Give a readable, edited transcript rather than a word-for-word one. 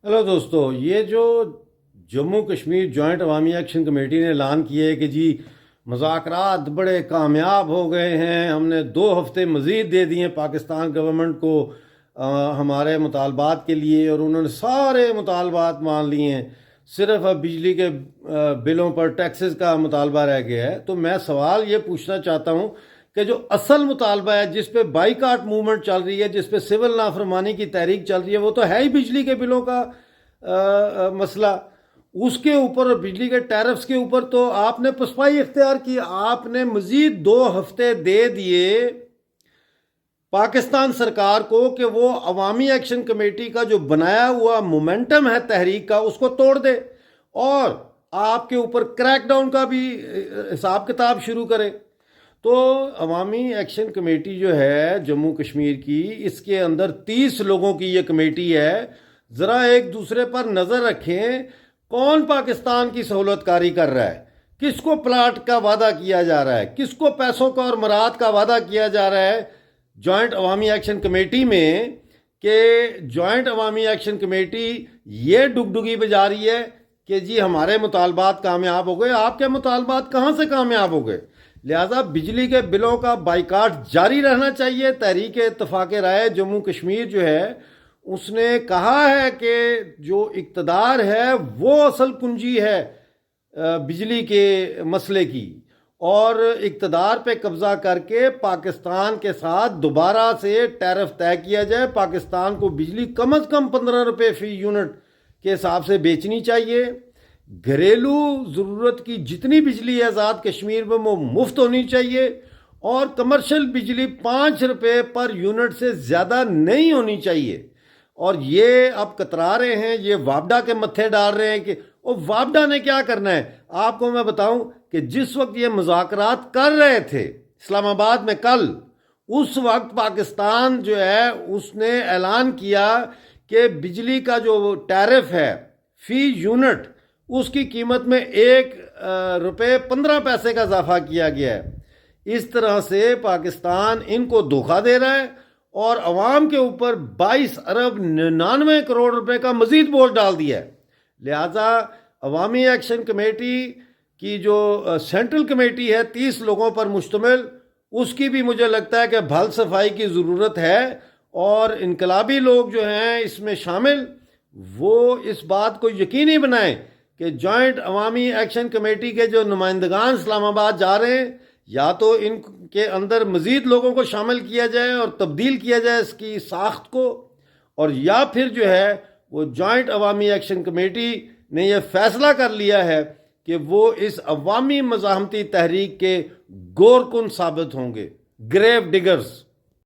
Hello دوستو، یہ جو جموں کشمیر جوائنٹ عوامی ایکشن کمیٹی نے اعلان کیا ہے کہ جی مذاکرات بڑے کامیاب ہو گئے ہیں، ہم نے 2 ہفتے مزید دے دیے پاکستان گورنمنٹ کو ہمارے مطالبات کے لیے، اور انہوں نے سارے مطالبات مان لیے ہیں، صرف اب بجلی کے بلوں پر ٹیکسز کا مطالبہ رہ گیا ہے۔ تو میں سوال یہ پوچھنا چاہتا ہوں کہ جو اصل مطالبہ ہے، جس پہ بائیکاٹ موومنٹ چل رہی ہے، جس پہ سول نافرمانی کی تحریک چل رہی ہے، وہ تو ہے ہی بجلی کے بلوں کا مسئلہ۔ اس کے اوپر اور بجلی کے ٹیرفز کے اوپر تو آپ نے پسپائی اختیار کی، آپ نے مزید 2 ہفتے دے دیے پاکستان سرکار کو کہ وہ عوامی ایکشن کمیٹی کا جو بنایا ہوا مومنٹم ہے تحریک کا، اس کو توڑ دے اور آپ کے اوپر کریک ڈاؤن کا بھی حساب کتاب شروع کرے۔ تو عوامی ایکشن کمیٹی جو ہے جموں کشمیر کی، اس کے اندر 30 لوگوں کی یہ کمیٹی ہے۔ ذرا ایک دوسرے پر نظر رکھیں، کون پاکستان کی سہولت کاری کر رہا ہے، کس کو پلاٹ کا وعدہ کیا جا رہا ہے، کس کو پیسوں کا اور مراد کا وعدہ کیا جا رہا ہے جوائنٹ عوامی ایکشن کمیٹی میں، کہ جوائنٹ عوامی ایکشن کمیٹی یہ ڈگڈگی بجا رہی ہے کہ جی ہمارے مطالبات کامیاب ہو گئے۔ آپ کے مطالبات کہاں سے کامیاب ہو گئے؟ لہذا بجلی کے بلوں کا بائیکاٹ جاری رہنا چاہیے۔ تحریک اتفاق رائے جموں کشمیر جو ہے، اس نے کہا ہے کہ جو اقتدار ہے وہ اصل کنجی ہے بجلی کے مسئلے کی، اور اقتدار پہ قبضہ کر کے پاکستان کے ساتھ دوبارہ سے ٹیرف طے کیا جائے۔ پاکستان کو بجلی کم از کم 15 روپے فی یونٹ کے حساب سے بیچنی چاہیے۔ گھریلو ضرورت کی جتنی بجلی ہے آزاد کشمیر میں وہ مفت ہونی چاہیے، اور کمرشل بجلی 5 روپے پر یونٹ سے زیادہ نہیں ہونی چاہیے۔ اور یہ اب کترا رہے ہیں، یہ وابڈا کے متھے ڈال رہے ہیں کہ وہ وابڈا نے کیا کرنا ہے۔ آپ کو میں بتاؤں کہ جس وقت یہ مذاکرات کر رہے تھے اسلام آباد میں کل، اس وقت پاکستان جو ہے اس نے اعلان کیا کہ بجلی کا جو ٹیرف ہے فی یونٹ، اس کی قیمت میں 1 روپے 15 پیسے کا اضافہ کیا گیا ہے۔ اس طرح سے پاکستان ان کو دھوکہ دے رہا ہے اور عوام کے اوپر 22 ارب 99 کروڑ روپے کا مزید بوجھ ڈال دیا ہے۔ لہٰذا عوامی ایکشن کمیٹی کی جو سینٹرل کمیٹی ہے 30 لوگوں پر مشتمل، اس کی بھی مجھے لگتا ہے کہ بھل صفائی کی ضرورت ہے، اور انقلابی لوگ جو ہیں اس میں شامل، وہ اس بات کو یقینی بنائیں کہ جوائنٹ عوامی ایکشن کمیٹی کے جو نمائندگان اسلام آباد جا رہے ہیں، یا تو ان کے اندر مزید لوگوں کو شامل کیا جائے اور تبدیل کیا جائے اس کی ساخت کو، اور یا پھر جو ہے وہ جوائنٹ عوامی ایکشن کمیٹی نے یہ فیصلہ کر لیا ہے کہ وہ اس عوامی مزاحمتی تحریک کے گورکن ثابت ہوں گے، گریو ڈگرز۔